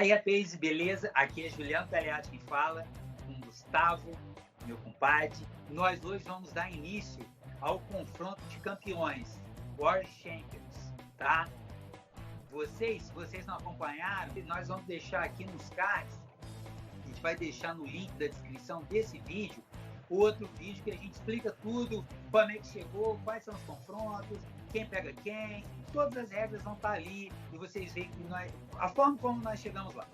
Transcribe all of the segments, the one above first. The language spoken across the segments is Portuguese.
Aí, rapaz, beleza? Aqui é Juliano Galeatti quem fala, com o Gustavo, meu compadre. Nós hoje vamos dar início ao confronto de campeões, World Champions, tá? Se vocês não acompanharam, nós vamos deixar aqui nos cards, a gente vai deixar no link da descrição desse vídeo, outro vídeo que a gente explica tudo, como é que chegou, quais são os confrontos, quem pega quem, todas as regras vão estar ali e vocês veem que a forma como nós chegamos lá.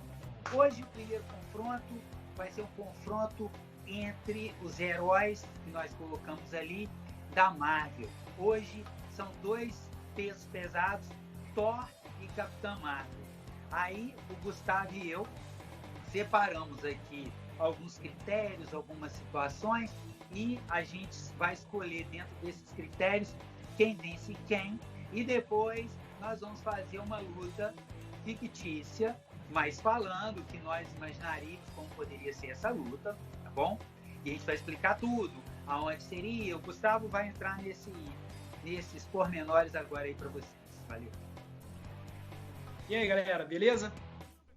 Hoje o primeiro confronto vai ser um confronto entre os heróis que nós colocamos ali da Marvel. Hoje são dois pesos pesados, Thor e Capitã Marvel. Aí o Gustavo e eu separamos aqui alguns critérios, algumas situações e a gente vai escolher dentro desses critérios quem vence quem e depois nós vamos fazer uma luta fictícia, mas falando que nós imaginaríamos como poderia ser essa luta, tá bom? E a gente vai explicar tudo, aonde seria, o Gustavo vai entrar nesses pormenores agora aí para vocês. Valeu! E aí, galera, beleza?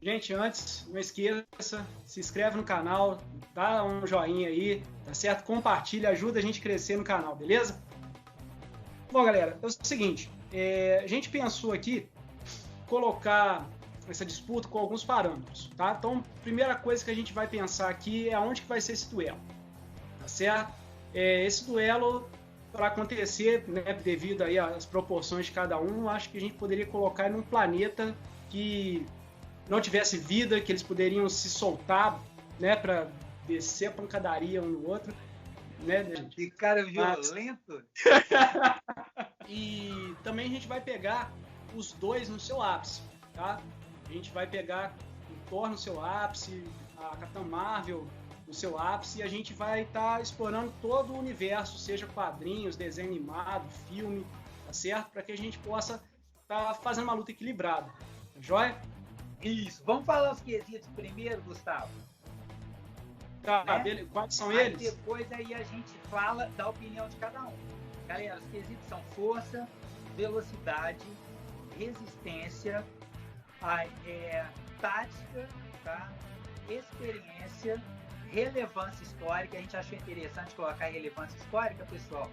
Gente, antes, não esqueça, se inscreve no canal, dá um joinha aí, tá certo? Compartilha, ajuda a gente a crescer no canal, beleza? Bom, galera, é o seguinte, a gente pensou aqui colocar essa disputa com alguns parâmetros, tá? Então, primeira coisa que a gente vai pensar aqui é aonde que vai ser esse duelo, tá certo? Esse duelo, para acontecer, né, devido aí às proporções de cada um, acho que a gente poderia colocar em um planeta que não tivesse vida, que eles poderiam se soltar, né, para descer a pancadaria um no outro, né, gente? Que cara violento! E também a gente vai pegar os dois no seu ápice, tá? A gente vai pegar o Thor no seu ápice, a Capitã Marvel no seu ápice, e a gente vai estar explorando todo o universo, seja quadrinhos, desenho animado, filme, tá certo? Para que a gente possa estar fazendo uma luta equilibrada, tá joia? Isso. Vamos falar os quesitos primeiro, Gustavo? Tá, né? Beleza. Quais são Aí eles? Depois aí a gente fala da opinião de cada um. Galera, os quesitos são força, velocidade, resistência, tática, tá? Experiência, relevância histórica. A gente achou interessante colocar relevância histórica, pessoal,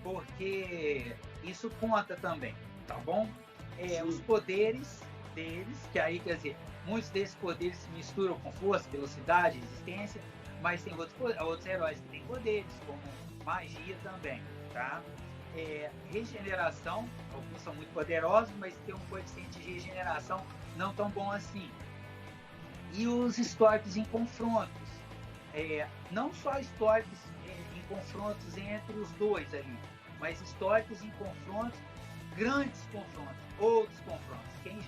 porque isso conta também, tá bom? Os poderes deles, que aí, quer dizer, muitos desses poderes se misturam com força, velocidade, resistência, mas tem outros heróis que têm poderes, como magia também, tá? Regeneração, alguns são muito poderosos, mas tem um coeficiente de regeneração não tão bom assim. E os históricos em confrontos, não só históricos em confrontos entre os dois ali, mas históricos em confrontos, grandes confrontos, outros confrontos. Quem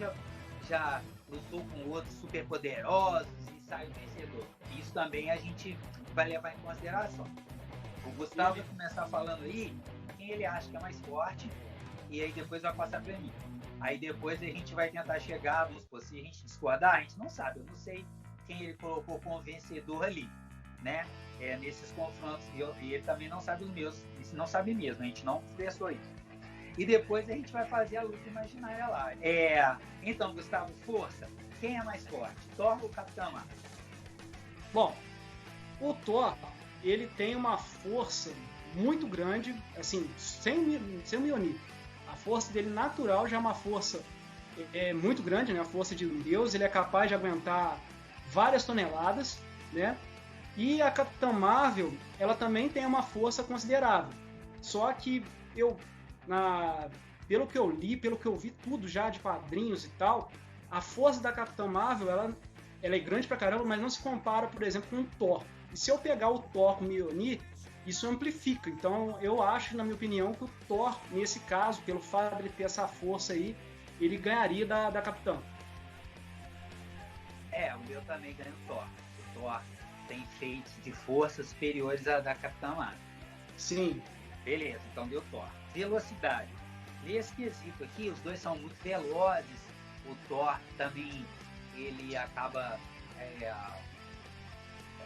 já lutou com outros superpoderosos e saiu vencedor. Isso também a gente vai levar em consideração. O Gustavo vai começar falando aí quem ele acha que é mais forte e aí depois vai passar para mim. Aí depois a gente vai tentar chegar, vamos supor, se a gente discordar, a gente não sabe. Eu não sei quem ele colocou como vencedor ali, né? Nesses confrontos. E ele também não sabe os meus. Isso não sabe mesmo, a gente não expressou isso. E depois a gente vai fazer a luta imaginária lá. Então, Gustavo, força. Quem é mais forte? Thor ou Capitã Marvel? Bom, o Thor, ele tem uma força muito grande, assim, sem me unir. A força dele natural já é uma força muito grande, né? A força de um deus. Ele é capaz de aguentar várias toneladas, né? E a Capitã Marvel, ela também tem uma força considerável. Só que pelo que eu li, pelo que eu vi tudo já de quadrinhos e tal, a força da Capitã Marvel, ela é grande pra caramba, mas não se compara, por exemplo, com o Thor. E se eu pegar o Thor com o Mjolnir, isso amplifica. Então eu acho, na minha opinião, que o Thor, nesse caso, pelo fato de ele ter essa força aí, ele ganharia da Capitã. O meu também ganha o Thor. O Thor tem feitos de força superiores à da Capitã Marvel. Sim. Beleza, então deu Thor. Velocidade. Nesse quesito aqui, os dois são muito velozes. O Thor também, ele acaba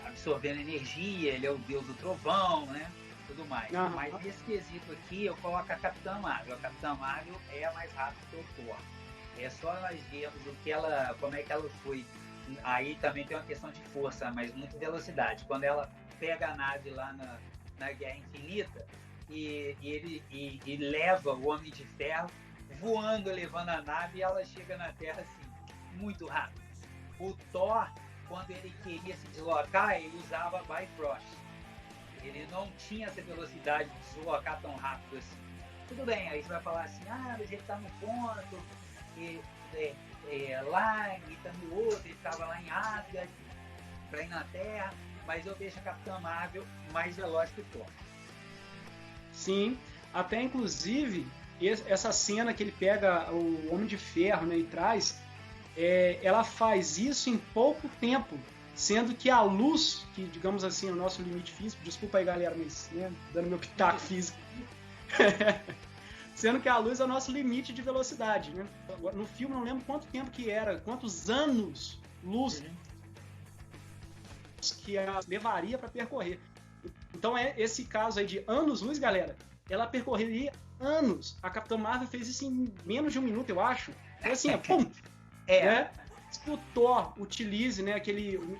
absorvendo energia, ele é o deus do trovão, né? Tudo mais. Mas nesse quesito aqui, eu coloco a Capitã Marvel. A Capitã Marvel é mais rápida que o Thor. É só nós vermos como é que ela foi aí também tem uma questão de força, mas muita velocidade. Quando ela pega a nave lá na Guerra Infinita e leva o Homem de Ferro voando, levando a nave, e ela chega na Terra assim, muito rápido. O Thor, quando ele queria se deslocar, ele usava Bifrost. Ele não tinha essa velocidade de se deslocar tão rápido assim. Tudo bem, aí você vai falar assim, mas ele tá no ponto, lá, e tá no outro, ele estava lá em Asgard, pra ir na Terra, mas eu vejo a Capitã Marvel mais veloz que o Thor. Sim, até inclusive, essa cena que ele pega o Homem de Ferro, né, e traz, ela faz isso em pouco tempo, sendo que a luz, que digamos assim é o nosso limite físico, desculpa aí galera, mas né, dando meu pitaco físico, sendo que a luz é o nosso limite de velocidade, né? No filme não lembro quanto tempo que era, quantos anos luz que ela levaria para percorrer. Então esse caso aí de anos-luz, galera, ela percorreria anos. A Capitã Marvel fez isso em menos de um minuto, eu acho. Então assim, pum! Né? Se o Thor utilize, né,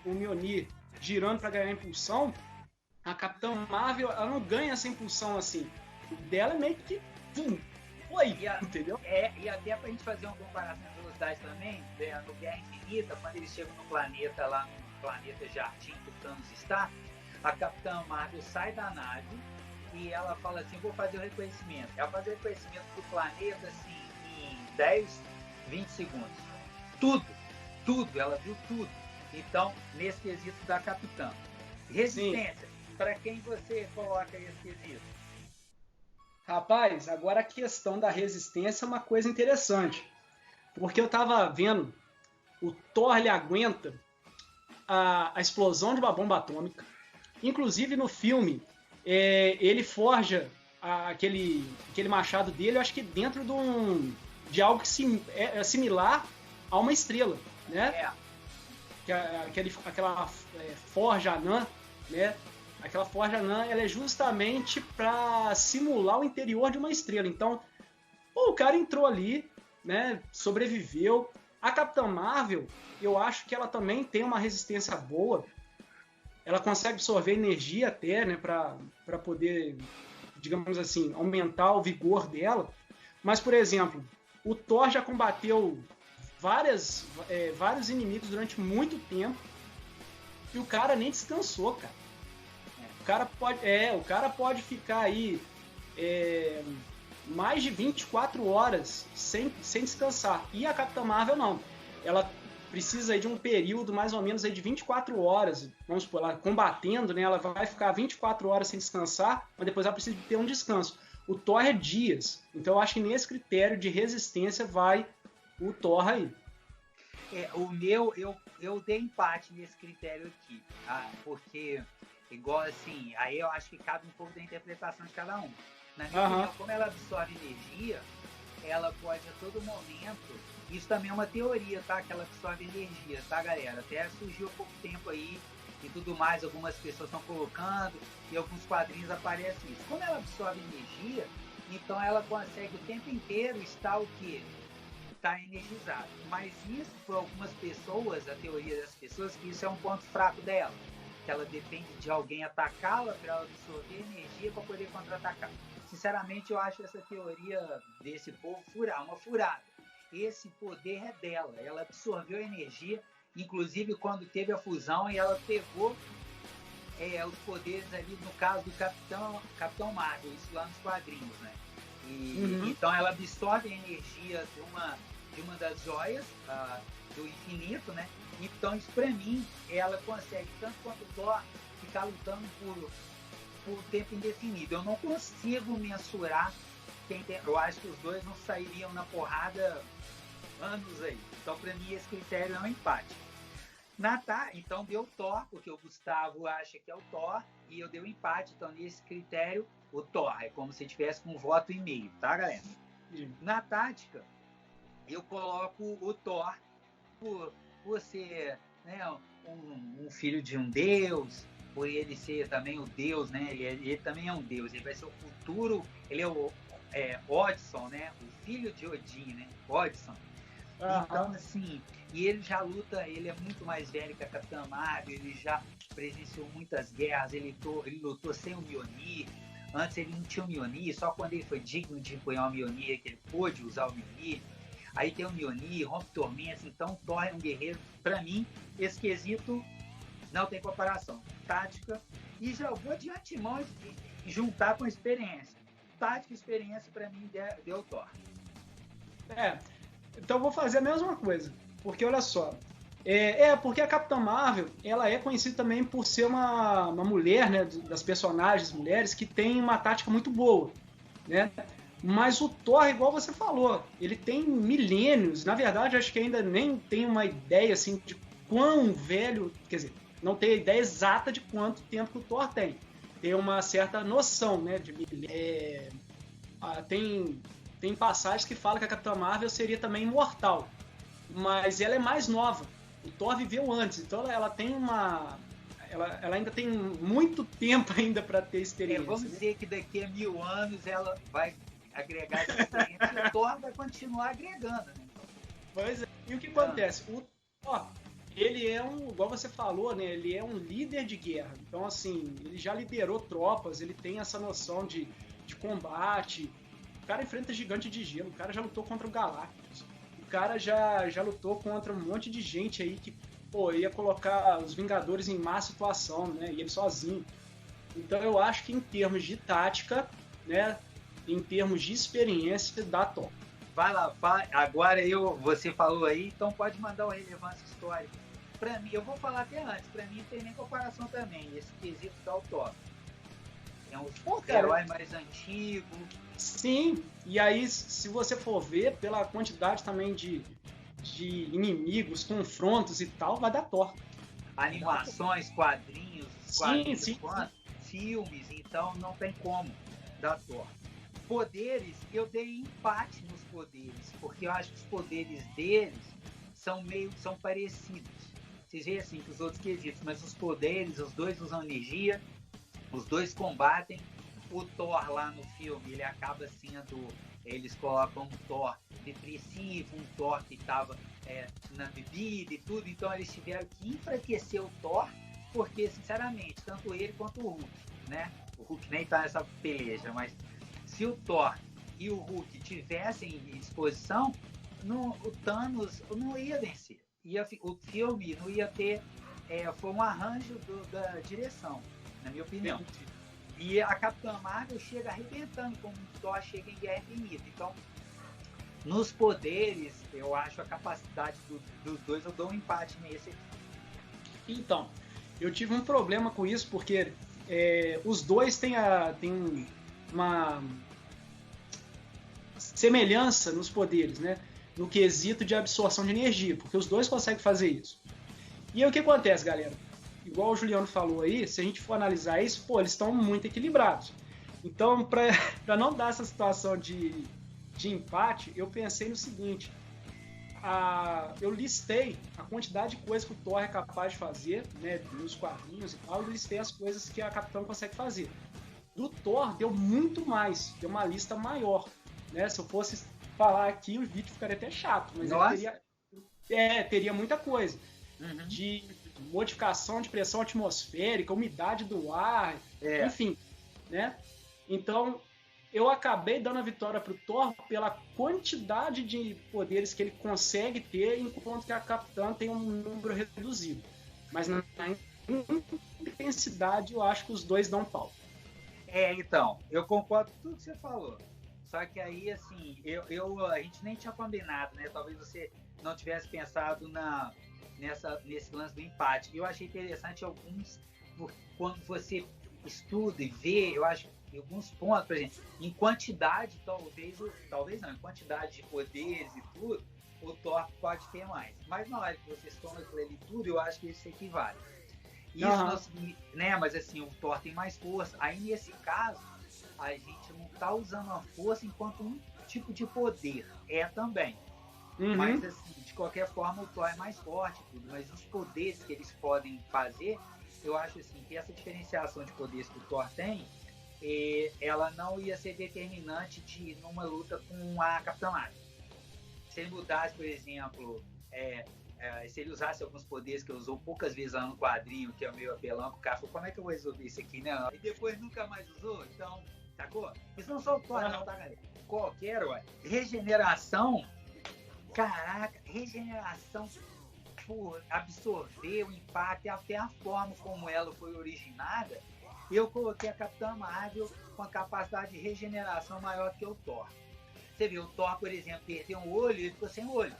o Mjolnir girando para ganhar impulsão, a Capitã Marvel ela não ganha essa impulsão assim. O dela é meio que entendeu? E até pra gente fazer uma comparação de velocidade também, no Guerra Infinita, quando eles chegam no planeta, lá no planeta Jardim que o Thanos está, a Capitã Marvel sai da nave e ela fala assim, vou fazer o reconhecimento. Ela faz o reconhecimento do planeta assim, em 10, 20 segundos. Tudo, ela viu tudo. Então, nesse quesito da Capitã. Resistência, para quem você coloca esse quesito? Rapaz, agora a questão da resistência é uma coisa interessante. Porque eu tava vendo, o Thor ele aguenta a explosão de uma bomba atômica. Inclusive no filme, ele forja aquele machado dele, eu acho que dentro de algo que é similar a uma estrela, né? Aquela forja anã, né? Aquela forja anã, ela é justamente para simular o interior de uma estrela. Então, o cara entrou ali, né? Sobreviveu. A Capitã Marvel, eu acho que ela também tem uma resistência boa. Ela consegue absorver energia até, né? Para poder, digamos assim, aumentar o vigor dela. Mas, por exemplo, o Thor já combateu vários inimigos durante muito tempo e o cara nem descansou, cara. O cara pode ficar aí mais de 24 horas sem descansar. E a Capitã Marvel não. Ela precisa aí de um período mais ou menos aí de 24 horas, vamos supor, ela combatendo, né? Ela vai ficar 24 horas sem descansar, mas depois ela precisa de ter um descanso. O Thor é dias. Então eu acho que nesse critério de resistência vai o Thor aí. Eu dei empate nesse critério aqui, porque igual assim, aí eu acho que cabe um pouco da interpretação de cada um. Na minha opinião, como ela absorve energia, ela pode a todo momento, isso também é uma teoria, tá? Que ela absorve energia, tá, galera? Até surgiu há pouco tempo aí e tudo mais, algumas pessoas estão colocando e alguns quadrinhos aparecem isso. Como ela absorve energia, então ela consegue o tempo inteiro estar o quê? Está energizado. Mas isso, para algumas pessoas, a teoria das pessoas, que isso é um ponto fraco dela. Que ela depende de alguém atacá-la para ela absorver energia para poder contra-atacar. Sinceramente, eu acho essa teoria desse povo uma furada. Esse poder é dela. Ela absorveu energia, inclusive quando teve a fusão, e ela pegou os poderes ali, no caso do Capitão Marvel, isso lá nos quadrinhos, né? Então ela absorve a energia de uma das joias do infinito, né? Então isso pra mim, ela consegue, tanto quanto o Thor, ficar lutando por tempo indefinido. Eu não consigo mensurar eu acho que os dois não sairiam na porrada anos aí. Então pra mim esse critério é um empate. Então deu Thor, porque o Gustavo acha que é o Thor, e eu dei um empate, então nesse critério o Thor, é como se tivesse com um voto e meio, tá, galera? Na tática, eu coloco o Thor por ser, né, um filho de um deus, por ele ser também o deus, né? Ele também é um deus, ele vai ser o futuro, ele é o Odisson, né? O filho de Odin, né? Odisson. Então, assim, e ele já luta, ele é muito mais velho que a Capitã Marvel, ele já presenciou muitas guerras, ele lutou sem o Mjolnir. Antes ele não tinha o Mjolnir, só quando ele foi digno de empunhar o Mjolnir que ele pôde usar o Mjolnir. Aí tem o Mjolnir, rompe tormentos, então Thor é um guerreiro. Para mim, esse quesito não tem comparação. Tática, e já vou de antemão juntar com experiência. Tática e experiência, para mim, deu Thor. Então eu vou fazer a mesma coisa, porque olha só, porque a Capitã Marvel, ela é conhecida também por ser uma mulher, né, das personagens mulheres, que tem uma tática muito boa, né? Mas o Thor, igual você falou, ele tem milênios, na verdade acho que ainda nem tem uma ideia assim de quão velho, quer dizer, não tem a ideia exata de quanto tempo que o Thor tem. Tem uma certa noção, né, de tem passagens que falam que a Capitã Marvel seria também imortal, mas ela é mais nova. O Thor viveu antes, então ela tem ela ainda tem muito tempo ainda para ter experiência. Vamos dizer que daqui a 1000 anos ela vai agregar essa experiência e o Thor vai continuar agregando, né? Pois é. E o que acontece? O Thor, ele é igual você falou, né? Ele é um líder de guerra. Então, assim, ele já liderou tropas, ele tem essa noção de combate. O cara enfrenta gigante de gelo, o cara já lutou contra o Galactus, o cara já lutou contra um monte de gente aí que, ia colocar os Vingadores em má situação, né? E ele sozinho. Então eu acho que em termos de tática, né? Em termos de experiência, dá Thor. Vai lá, agora você falou aí, então pode mandar o relevância histórica. Pra mim, eu vou falar até antes, pra mim não tem nem comparação também, esse quesito dá o Thor. É um herói mais antigo. Sim, e aí se você for ver pela quantidade também de inimigos, confrontos e tal, vai dar Thor. Animações, quadrinhos, filmes, então não tem como dar Thor. Poderes, eu dei empate nos poderes, porque eu acho que os poderes deles são parecidos. Vocês veem assim que os outros quesitos, mas os poderes, os dois usam energia, os dois combatem. O Thor lá no filme, ele acaba sendo, eles colocam um Thor depressivo, um Thor que estava na bebida e tudo, então eles tiveram que enfraquecer o Thor, porque sinceramente, tanto ele quanto o Hulk, né? O Hulk nem tá nessa peleja, mas se o Thor e o Hulk tivessem em disposição, o Thanos não ia vencer. O filme não ia ter, foi um arranjo da direção, na minha opinião. E a Capitã Marvel chega arrebentando, como o Thor chega em Guerra Infinita. Então, nos poderes, eu acho a capacidade dos dois, eu dou um empate nesse aqui. Então, eu tive um problema com isso, porque os dois têm uma semelhança nos poderes, né? No quesito de absorção de energia, porque os dois conseguem fazer isso. E aí o que acontece, galera? Igual o Juliano falou aí, se a gente for analisar isso, eles estão muito equilibrados. Então, para não dar essa situação de empate, eu pensei no seguinte: eu listei a quantidade de coisas que o Thor é capaz de fazer, né, nos quadrinhos e tal, e listei as coisas que a Capitã consegue fazer. Do Thor deu muito mais, deu uma lista maior, né? Se eu fosse falar aqui, o vídeo ficaria até chato, mas teria muita coisa. Uhum. De modificação de pressão atmosférica, umidade do ar, enfim, né? Então, eu acabei dando a vitória pro Thor pela quantidade de poderes que ele consegue ter, enquanto que a Capitã tem um número reduzido. Mas na intensidade, eu acho que os dois dão pau. Então, eu concordo com tudo que você falou. Só que aí, assim, a gente nem tinha combinado, né? Talvez você não tivesse pensado nesse lance do empate. Eu achei interessante alguns, quando você estuda e vê, eu acho que alguns pontos, por exemplo, em quantidade, talvez não, em quantidade de poderes e tudo, o Thor pode ter mais. Mas na hora que vocês tomam aquilo ali tudo, eu acho que isso equivale. Isso, né? Mas assim, o Thor tem mais força. Aí nesse caso, a gente não está usando a força enquanto um tipo de poder. Também. Uhum. Mas assim, de qualquer forma, o Thor é mais forte e tudo. Mas os poderes que eles podem fazer, eu acho assim, que essa diferenciação de poderes que o Thor tem, ela não ia ser determinante numa luta com a Capitã Marvel. se ele mudasse, por exemplo, se ele usasse alguns poderes que ele usou poucas vezes lá no quadrinho, que é meio apelão, o cara falou, como é que eu vou resolver isso aqui, né? E depois nunca mais usou, então, sacou? Isso não só o Thor, não, tá, galera? Qualquer, ué. Regeneração, caraca, regeneração por absorver o impacto e até a forma como ela foi originada, eu coloquei a Capitã Marvel com a capacidade de regeneração maior que o Thor. Você viu, o Thor, por exemplo, perdeu um olho e ele ficou sem olho.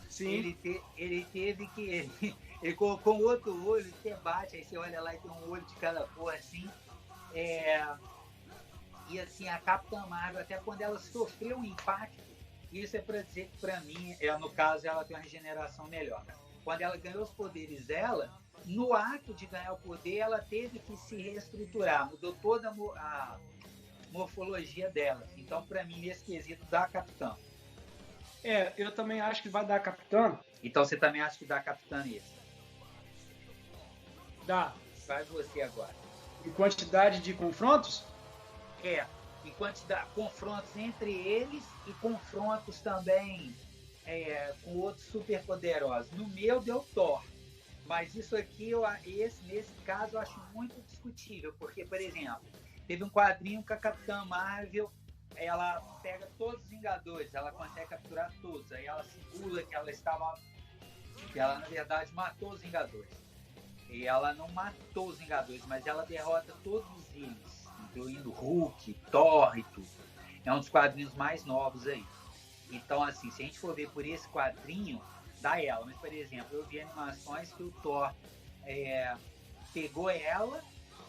Sim. Ele teve que... Ele colocou um outro olho, você bate, aí você olha lá e tem um olho de cada cor, assim. E assim, a Capitã Marvel, até quando ela sofreu um impacto, isso é para dizer que, para mim, no caso, ela tem uma regeneração melhor. Quando ela ganhou os poderes dela, no ato de ganhar o poder, ela teve que se reestruturar, mudou toda a morfologia dela. Então, para mim, nesse quesito, dá a Capitã. Eu também acho que vai dar a Capitã. Então, você também acha que dá a Capitã nesse? Dá. Faz você agora. Em quantidade de confrontos? Em quantidade, confrontos entre eles e confrontos também com outros superpoderosos. No meu deu Thor, mas isso aqui, nesse caso, eu acho muito discutível, porque, por exemplo, teve um quadrinho com a Capitã Marvel, ela pega todos os Vingadores, ela consegue capturar todos, aí ela simula que ela na verdade matou os Vingadores. E ela não matou os Vingadores, mas ela derrota todos eles, incluindo Hulk, Thor e tudo. É um dos quadrinhos mais novos aí. Então, assim, se a gente for ver por esse quadrinho, dá ela. Mas, por exemplo, eu vi animações que o Thor pegou ela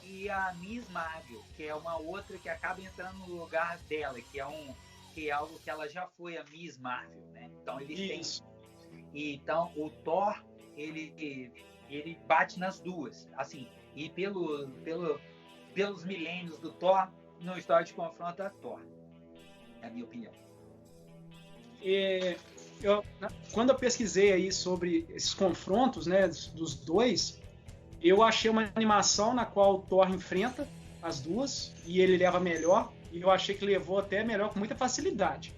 e a Miss Marvel, que é uma outra que acaba entrando no lugar dela, que é algo que ela já foi a Miss Marvel, né? Então, eles têm... Então, o Thor, ele bate nas duas, assim, e pelos milênios do Thor, no história de confronto é Thor. É a minha opinião. Quando eu pesquisei aí sobre esses confrontos, né, dos dois, eu achei uma animação na qual o Thor enfrenta as duas e ele leva melhor, e eu achei que levou até melhor com muita facilidade.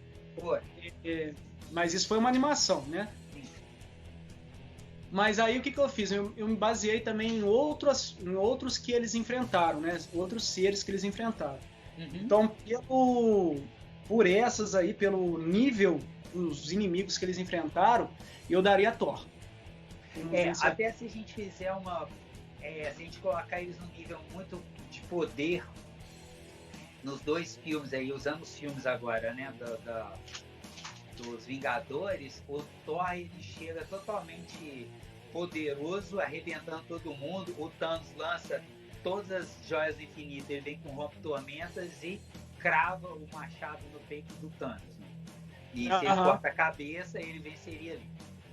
Mas isso foi uma animação, né? Sim. Mas aí o que eu fiz? Eu me baseei também em outros que eles enfrentaram, né? Outros seres que eles enfrentaram. Uhum. Então, por essas aí, pelo nível dos inimigos que eles enfrentaram, eu daria Thor. Até se a gente fizer se a gente colocar eles num nível muito de poder nos dois filmes aí, usando os filmes agora, né, dos Vingadores, o Thor ele chega totalmente poderoso, arrebentando todo mundo. O Thanos lança todas as joias do infinito, ele vem com rompe-tormentas e crava o machado no peito do Thanos, né? E se ele corta a cabeça, ele venceria ali.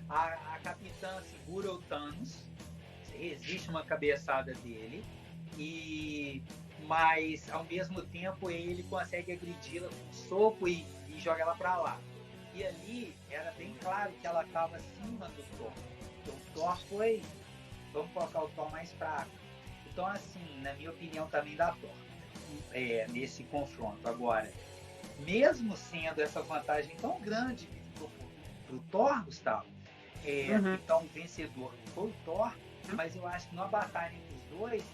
A Capitã segura o Thanos, resiste uma cabeçada dele, mas ao mesmo tempo ele consegue agredi-la com um soco e joga ela pra lá. E ali era bem claro que ela estava acima do Thor. Então, o Thor foi, vamos colocar o Thor mais fraco. Então, assim, na minha opinião, também dá Thor nesse confronto. Agora, mesmo sendo essa vantagem tão grande pro Thor, Gustavo, então o vencedor foi o Thor, mas eu acho que numa batalha entre os dois,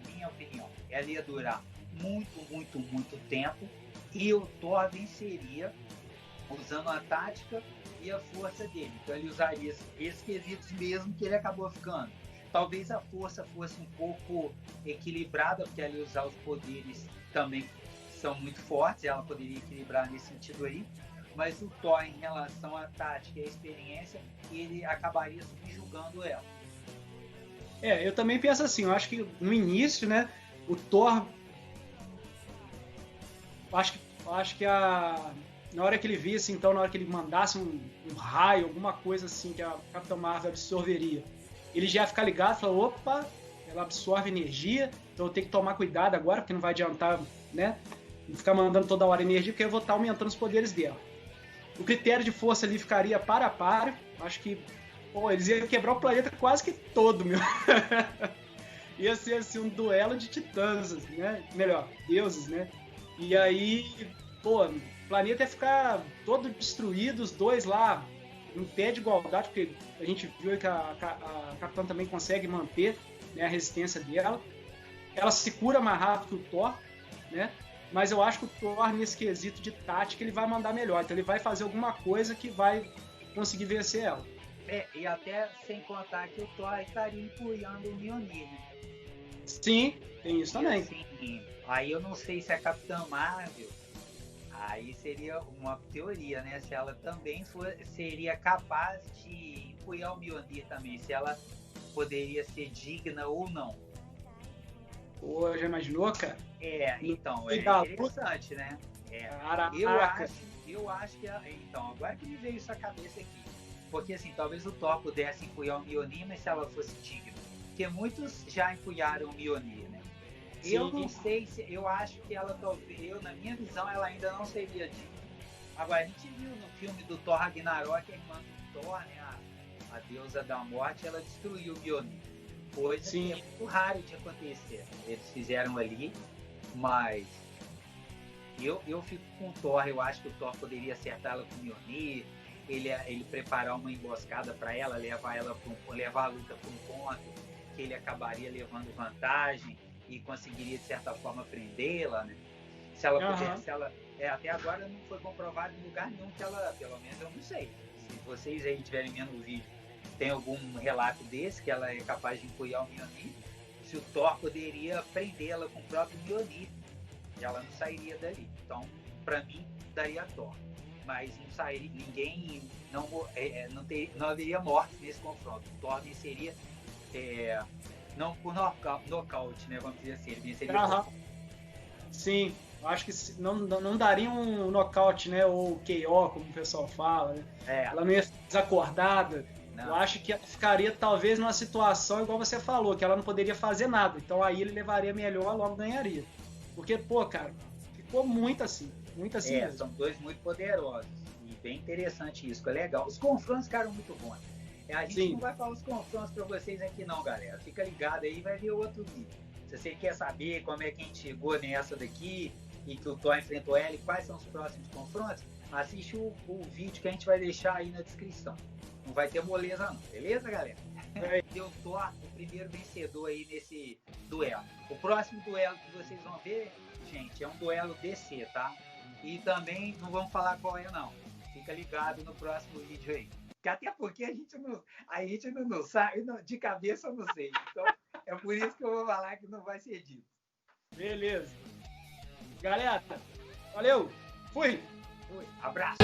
minha opinião, ela ia durar muito, muito, muito tempo e o Thor venceria usando a tática e a força dele. Então ele usaria esses quesitos mesmo que ele acabou ficando. Talvez a força fosse um pouco equilibrada, porque ali usar os poderes também são muito fortes, ela poderia equilibrar nesse sentido aí, mas o Thor, em relação à tática e à experiência, ele acabaria subjugando ela. Eu também penso assim, eu acho que no início, né, o Thor, acho que na hora que ele visse, então, na hora que ele mandasse um raio, alguma coisa assim que a Capitã Marvel absorveria, ele já ia ficar ligado e falar, opa, ela absorve energia, então eu tenho que tomar cuidado agora, porque não vai adiantar, né, ficar mandando toda hora energia, porque eu vou estar aumentando os poderes dela. O critério de força ali ficaria para a par, acho que, eles iam quebrar o planeta quase que todo, meu. Ia ser assim um duelo de titãs, né, melhor, deuses, né, e aí, o planeta ia ficar todo destruído, os dois lá em pé de igualdade, porque a gente viu que a Capitã também consegue manter, né, a resistência dela. Ela se cura mais rápido que o Thor, né? Mas eu acho que o Thor, nesse quesito de tática, ele vai mandar melhor. Então ele vai fazer alguma coisa que vai conseguir vencer ela. E até sem contar que o Thor estaria empunhando o Mjolnir, né? Sim, tem isso também. Assim, aí eu não sei se a Capitã Marvel, aí seria uma teoria, né? Se ela também seria capaz de empunhar o Mjolnir também, se ela poderia ser digna ou não. Pô, já imaginou, cara? Então, é interessante, né? Eu acho que... Então, agora que me veio isso à cabeça aqui. Porque, assim, talvez o Thor pudesse empunhar o Mjolnir, mas se ela fosse digna. Porque muitos já empunharam o Mjolnir, né? Sim. Eu não sei se... Eu acho que ela, talvez... na minha visão, ela ainda não seria digna. Agora, a gente viu no filme do Thor Ragnarok, a irmã do Thor, né? A deusa da morte, ela destruiu o Mjolnir. Coisa que é muito raro de acontecer. Eles fizeram ali, mas eu fico com o Thor. Eu acho que o Thor poderia acertar ela com o Mjolnir, ele preparar uma emboscada para ela, levar a luta para um ponto que ele acabaria levando vantagem e conseguiria de certa forma prendê-la, né? Se ela pudesse, até agora não foi comprovado em lugar nenhum que ela, pelo menos eu não sei. Se vocês aí estiverem vendo o vídeo, tem algum relato desse, que ela é capaz de empunhar o Mjolnir, se o Thor poderia prendê-la com o próprio Mjolnir, e ela não sairia dali. Então, para mim, daria Thor. Mas não sairia, ninguém, não haveria morte nesse confronto. O Thor venceria, não por nocaute, né, vamos dizer assim, ele venceria. Sim, eu acho que não daria um nocaute, né, ou KO, como o pessoal fala, né? Ela não ia ficar desacordada. Não. Eu acho que ela ficaria talvez numa situação igual você falou, que ela não poderia fazer nada. Então aí ele levaria melhor, logo ganharia. Porque, pô, cara, ficou muito assim mesmo. São dois muito poderosos. E bem interessante isso, é legal. Os confrontos ficaram muito bons. A gente não vai falar os confrontos pra vocês aqui não, galera. Fica ligado aí, vai ver outro vídeo. Se você quer saber como é que a gente chegou nessa daqui e que o Thor enfrentou ela e quais são os próximos confrontos, assiste o vídeo que a gente vai deixar aí na descrição. Não vai ter moleza não, beleza, galera? Eu tô o primeiro vencedor aí nesse duelo. O próximo duelo que vocês vão ver, gente, é um duelo DC, tá? E também não vamos falar qual é não. Fica ligado no próximo vídeo aí. Até porque a gente não sabe, de cabeça eu não sei. Então é por isso que eu vou falar que não vai ser dito. Beleza. Galera, valeu. Fui. Abraço.